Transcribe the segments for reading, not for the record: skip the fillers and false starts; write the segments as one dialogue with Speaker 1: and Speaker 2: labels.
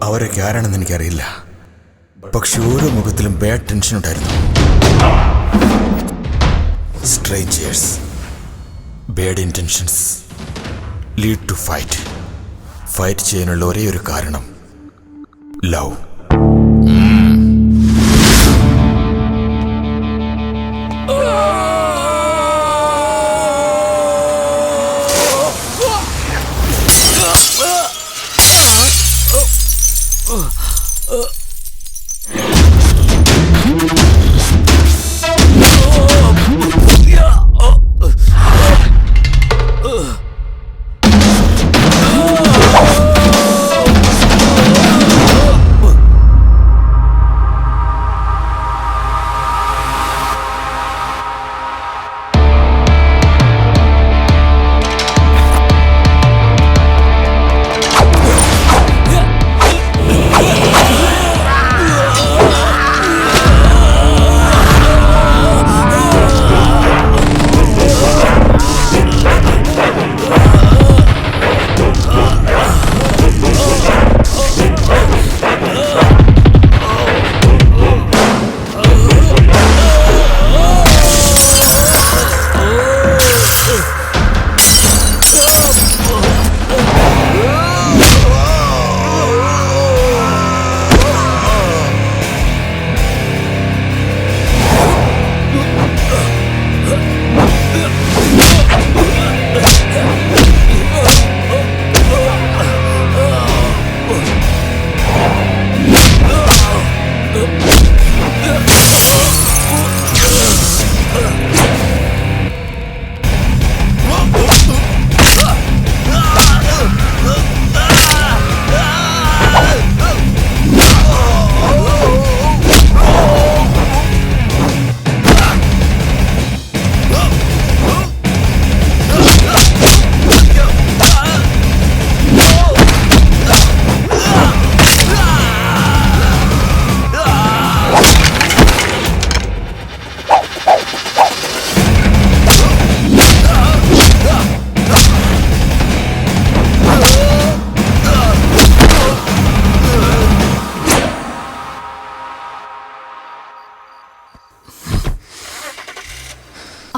Speaker 1: അവരൊക്കെ ആരാണെന്ന് എനിക്കറിയില്ല, പക്ഷെ ഓരോ മുഖത്തിലും ബാഡ് ടെൻഷൻ ഉണ്ടായിരുന്നു. Strangers, bad intentions lead to fight. Fight ചെയ്യാനുള്ള ഒരേ ഒരു കാരണം ലവ്.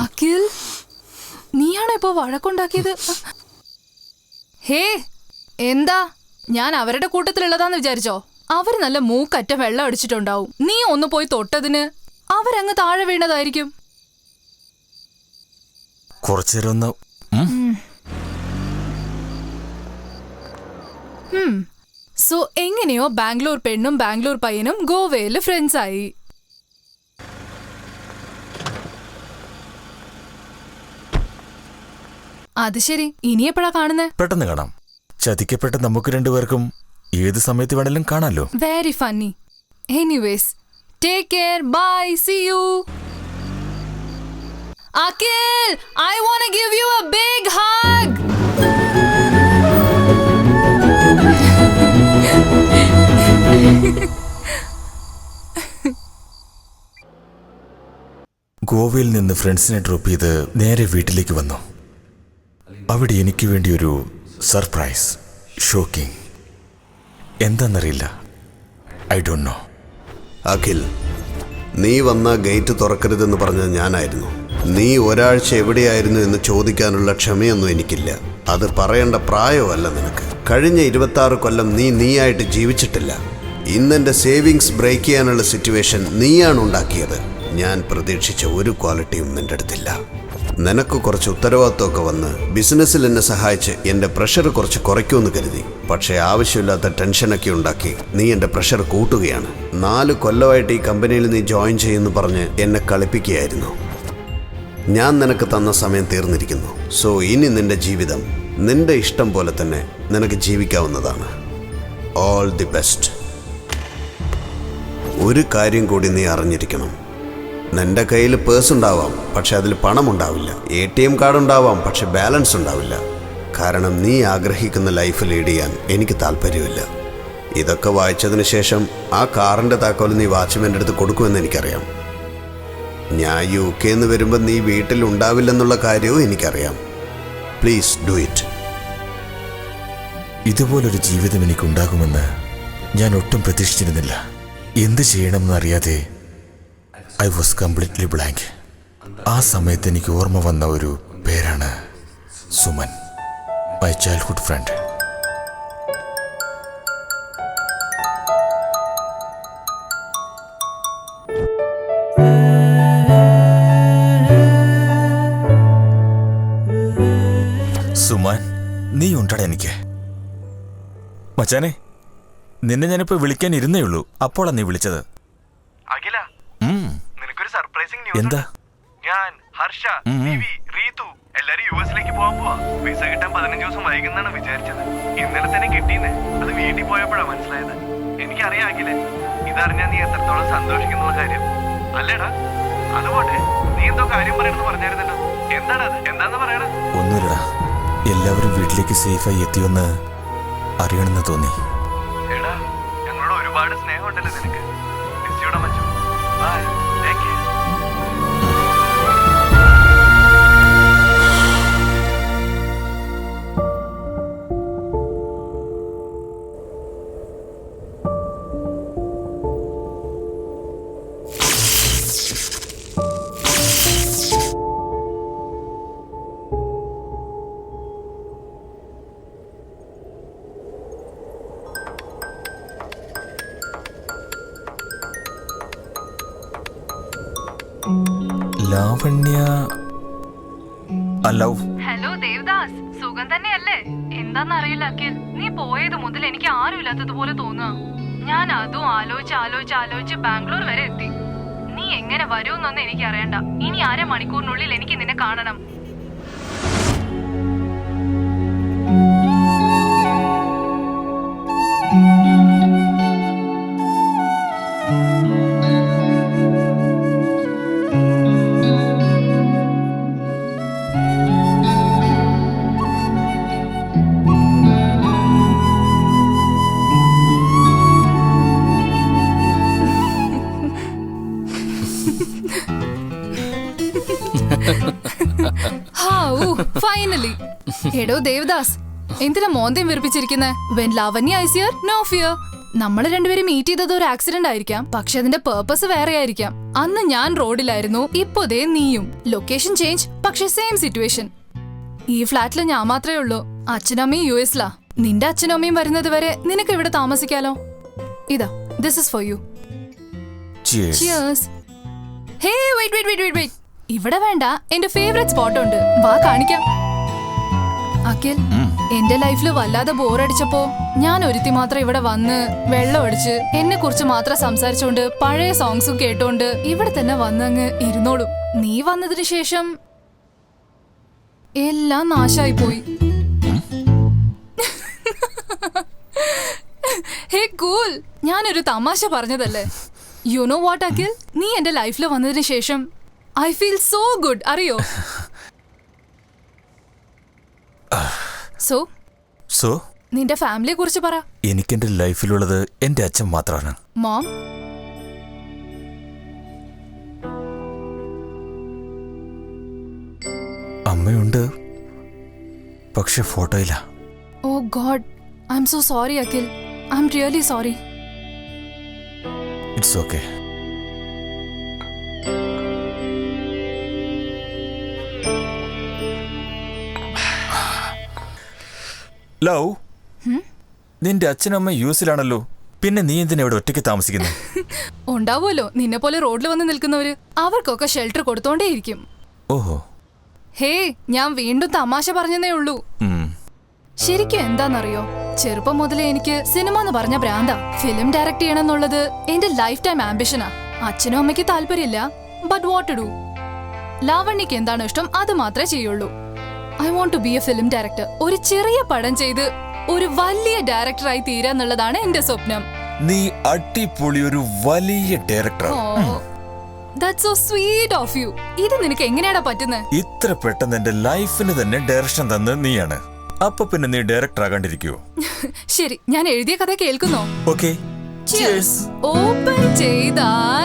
Speaker 2: അഖിൽ, നീയാണോ ഇപ്പോ വഴക്കുണ്ടാക്കിയത്? ഹേ, എന്താ? ഞാൻ അവരുടെ കൂട്ടത്തിലുള്ളതാന്ന് വിചാരിച്ചോ? അവര് നല്ല മൂക്കറ്റ വെള്ളം അടിച്ചിട്ടുണ്ടാവും. നീ ഒന്ന് പോയി തൊട്ടതിന് അവരങ്ങ് താഴെ വീണതായിരിക്കും.
Speaker 1: കുറച്ചേരം
Speaker 2: സോ എങ്ങനെയോ ബാംഗ്ലൂർ പെണ്ണും ബാംഗ്ലൂർ പയ്യനും ഗോവയില് ഫ്രണ്ട്സ് ആയി. അത് ശരി, ഇനി എപ്പോഴാ കാണുന്നേ?
Speaker 1: പെട്ടെന്ന് കാണാം. ചതിക്കപ്പെട്ട നമുക്ക് രണ്ടുപേർക്കും ഏത് സമയത്ത് വേണേലും കാണാലോ.
Speaker 2: Very funny. Anyways, take care, bye, see you. Akhil, I wanna give you a big hug.
Speaker 1: ഗോവയിൽ നിന്ന് ഫ്രണ്ട്സിനെ ഡ്രോപ്പ് ചെയ്ത് നേരെ വീട്ടിലേക്ക് വന്നു. അവിടെ എനിക്ക് വേണ്ടി ഒരു സർപ്രൈസ്, ഷോക്കിംഗ്. എന്താണെന്നറിയില്ല. I don't know.
Speaker 3: അഖിൽ, നീ വന്ന ഗേറ്റ് തുറക്കരുതെന്ന് പറഞ്ഞത് ഞാനായിരുന്നു. നീ ഒരാഴ്ച എവിടെയായിരുന്നു എന്ന് ചോദിക്കാനുള്ള ക്ഷമയൊന്നും എനിക്കില്ല. അത് പറയേണ്ട പ്രായമല്ല നിനക്ക്. കഴിഞ്ഞ 26 കൊല്ലം നീയായിട്ട് ജീവിച്ചിട്ടില്ല. ഇന്നെൻ്റെ സേവിങ്സ് ബ്രേക്ക് ചെയ്യാനുള്ള സിറ്റുവേഷൻ നീയാണ് ഉണ്ടാക്കിയത്. ഞാൻ പ്രതീക്ഷിച്ച ഒരു ക്വാളിറ്റിയും നിൻ്റെ അടുത്തില്ല. നിനക്ക് കുറച്ച് ഉത്തരവാദിത്വമൊക്കെ വന്ന് ബിസിനസ്സിൽ എന്നെ സഹായിച്ച് എൻ്റെ പ്രഷർ കുറച്ച് കുറയ്ക്കുമെന്ന് കരുതി. പക്ഷേ ആവശ്യമില്ലാത്ത ടെൻഷനൊക്കെ ഉണ്ടാക്കി നീ എൻ്റെ പ്രഷർ കൂട്ടുകയാണ്. 4 കൊല്ലമായിട്ട് ഈ കമ്പനിയിൽ നീ ജോയിൻ ചെയ്യുമെന്ന് പറഞ്ഞ് എന്നെ കളിപ്പിക്കുകയായിരുന്നു. ഞാൻ നിനക്ക് തന്ന സമയം തീർന്നിരിക്കുന്നു. സോ ഇനി നിൻ്റെ ജീവിതം നിൻ്റെ ഇഷ്ടം പോലെ തന്നെ നിനക്ക് ജീവിക്കാവുന്നതാണ്. All the best. ഒരു കാര്യം കൂടി നീ അറിഞ്ഞിരിക്കണം. നിൻ്റെ കയ്യിൽ പേഴ്സ് ഉണ്ടാവാം, പക്ഷെ അതിൽ പണമുണ്ടാവില്ല. ATM കാർഡ് ഉണ്ടാവാം, പക്ഷെ ബാലൻസ് ഉണ്ടാവില്ല. കാരണം നീ ആഗ്രഹിക്കുന്ന ലൈഫ് ലീഡ് ചെയ്യാൻ എനിക്ക് താല്പര്യമില്ല. ഇതൊക്കെ വായിച്ചതിന് ശേഷം ആ കാറിൻ്റെ താക്കോൽ നീ വാച്ച്മാൻ്റെ അടുത്ത് കൊടുക്കുമെന്ന് എനിക്കറിയാം. ഞാൻ UK വരുമ്പോൾ നീ വീട്ടിൽ ഉണ്ടാവില്ലെന്നുള്ള കാര്യവും എനിക്കറിയാം. Please do it.
Speaker 1: ഇതുപോലൊരു ജീവിതം എനിക്കുണ്ടാകുമെന്ന് ഞാൻ ഒട്ടും പ്രതീക്ഷിച്ചിരുന്നില്ല. എന്ത് ചെയ്യണമെന്നറിയാതെ ഐ വാസ് കംപ്ലീറ്റ്ലി ബ്ലാങ്ക്. ആ സമയത്ത് എനിക്ക് ഓർമ്മ വന്ന ഒരു പേരാണ് Suman, my childhood front. Suman, നീ ഉണ്ടടാ എനിക്ക്. മച്ചാനെ, നിന്നെ ഞാനിപ്പോ വിളിക്കാൻ ഇരുന്നേ ഉള്ളൂ, അപ്പോഴാ നീ വിളിച്ചത്.
Speaker 4: അഖില, നിനക്കൊരു സർപ്രൈസിംഗ് ന്യൂസ്.
Speaker 1: എന്താ?
Speaker 4: ഞാൻ, ഹർഷ, ദിവി, റീതു എല്ലാരും യുഎസിലേക്ക് പോകാൻ പോവാ. വിസ കിട്ടാൻ 15 ദിവസം വൈകുന്നാണ് വിചാരിച്ചത്. ഇന്നലെ തന്നെ കിട്ടിയെന്ന്. അത് വീട്ടിൽ പോയപ്പോഴാ മനസ്സിലായത്. എനിക്കറിയാം അഖിലെ, ഇതറിഞ്ഞാ നീ എത്രത്തോളം സന്തോഷിക്കുന്നുള്ള കാര്യം. അല്ലേടാ? അതുപോട്ടെ, നീ എന്തോ കാര്യം പറയണമെന്ന് പറഞ്ഞായിരുന്നല്ലോ. എന്താടാ അത്? എന്താന്ന് പറയണ?
Speaker 1: ഒന്നുമില്ലടാ, എല്ലാവരും വീട്ടിലേക്ക് സേഫായി എത്തിയെന്ന് അറിയണമെന്ന് തോന്നി.
Speaker 4: എടാ, ഞങ്ങളോട് ഒരുപാട് സ്നേഹമുണ്ടല്ലോ നിനക്ക്. മിസ്സിയോടെ മച്ചു. Bye. Take care.
Speaker 1: Lavanya, hello.
Speaker 2: Hello Devadas, സുഖം തന്നെയല്ലേ? എന്താന്നറിയില്ല അഖിൽ, നീ പോയത് മുതൽ എനിക്ക് ആരും ഇല്ലാത്തതുപോലെ തോന്നുക. ഞാൻ അതും ആലോചിച്ച് ബാംഗ്ലൂർ വരെ എത്തി. നീ എങ്ങനെ വരുമെന്നൊന്നും എനിക്ക് അറിയണ്ട. ഇനി 1/2 മണിക്കൂറിനുള്ളിൽ എനിക്ക് നിന്നെ കാണണം. ഫൈനലി. എടോ ദേവദാസ്, എന്തിനാ മോന്തയും വിറപ്പിച്ചിരിക്കുന്നെ? When Lavanya is here, no fear. നമ്മൾ രണ്ടുപേരും മീറ്റ് ചെയ്തത് ഒരു ആക്സിഡന്റ് ആയിരിക്കാം, പക്ഷെ അതിന്റെ പേർപ്പസ് വേറെ ആയിരിക്കാം. അന്ന് ഞാൻ റോഡിലായിരുന്നു, ഇപ്പോ ദേ നീയും. ലൊക്കേഷൻ ചേഞ്ച്, പക്ഷെ സെയിം സിറ്റുവേഷൻ. ഈ ഫ്ലാറ്റില് ഞാൻ മാത്രമേ ഉള്ളൂ. അച്ഛനമ്മയും യുഎസിലാ. നിന്റെ അച്ഛനും അമ്മയും വരുന്നത് വരെ നിനക്ക് ഇവിടെ താമസിക്കാലോ. ഇതാ, this is for you. Cheers. Hey, wait. ഇവിടെ വേണ്ട, എന്റെ ഫേവറേറ്റ് സ്പോട്ട് ഉണ്ട്, വാ കാണിക്കാം. അഖിൽ, എന്റെ ലൈഫിൽ വല്ലാതെ ബോറടിച്ചപ്പോ ഞാൻ ഒരുത്തി മാത്രം ഇവിടെ വന്ന് വെള്ളം അടിച്ച് എന്നെ കുറിച്ച് മാത്രം സംസാരിച്ചോണ്ട് പഴയ സോങ്സും കേട്ടോണ്ട് ഇവിടെ തന്നെ വന്നങ്ങ് ഇരുന്നോളും. നീ വന്നതിന് ശേഷം എല്ലാം നാശായി പോയി. ഹേ കൂൾ, ഞാനൊരു തമാശ പറഞ്ഞതല്ലേ. യു നോ വാട്ട് അഖിൽ, നീ എന്റെ ലൈഫിൽ വന്നതിന് ശേഷം ഐ ഫീൽ സോ ഗുഡ്, അറിയോ? സോ നിന്റെ ഫാമിലിയെ കുറിച്ച് പറ.
Speaker 1: എനിക്കെന്റെ ലൈഫിലുള്ളത് എന്റെ അച്ഛൻ മാത്രമാണ്.
Speaker 2: മോം?
Speaker 1: അമ്മയുണ്ട്, പക്ഷെ ഫോട്ടോയില്ല.
Speaker 2: Oh god, I am so sorry Akhil, I am really sorry.
Speaker 1: It's okay. Love, നിന്റെ അച്ഛനമ്മ യുഎസിലാണല്ലോ, പിന്നെ നീ എന്തിനാ ഇവിടെ ഒറ്റയ്ക്ക് താമസിക്കുന്നത്?
Speaker 2: ഉണ്ടാവുമല്ലോ നിന്നെ പോലെ റോഡിൽ വന്ന് നിൽക്കുന്നവര്, അവർക്കൊക്കെ ഷെൽട്ടർ കൊടുത്തോണ്ടേയിരിക്കും.
Speaker 1: ഓഹോ.
Speaker 2: ഹേ, ഞാൻ വീണ്ടും തമാശ പറഞ്ഞതേ ഉള്ളൂ. ശരിക്കും എന്താന്നറിയോ, ചെറുപ്പം മുതലേ എനിക്ക് സിനിമ എന്ന് പറഞ്ഞ ഭ്രാന്താ. ഫിലിം ഡയറക്ട് ചെയ്യണമെന്നുള്ളത് എന്റെ ലൈഫ് ടൈം ആംബിഷനാ. അച്ഛനും അമ്മയ്ക്ക് താല്പര്യമില്ല, ബട്ട് വാട്ട് ടു ഡു. ലാവണ്യക്ക് എന്താണ് ഇഷ്ടം അത് മാത്രമേ ചെയ്യുള്ളൂ. I want to be a film director. ഒരു ചെറിയ പടം ചെയ്ത് ഒരു വലിയ ഡയറക്ടറായി തീരാന്നുള്ളതാണ് എന്റെ സ്വപ്നം.
Speaker 1: നീ അടിപൊളി ഒരു വലിയ director.
Speaker 2: That's so sweet of you. ഇത് നിനക്ക് എങ്ങനെയാടാ പറ്റുന്നത്?
Speaker 1: ഇത്ര പെട്ടെന്ന് എന്റെ ലൈഫിന് തന്നെ ഡയറക്ഷൻ തന്ന് നീയാണ്. അപ്പൊ പിന്നെ നീ ഡയറക്ടർ ആകാണ്ടിരിക്കുവോ?
Speaker 2: ശരി, ഞാൻ എഴുതിയ കഥ കേൾക്കുന്നോ?
Speaker 1: ഓക്കേ.
Speaker 2: ഓപ്പൺ ചെയ്താൽ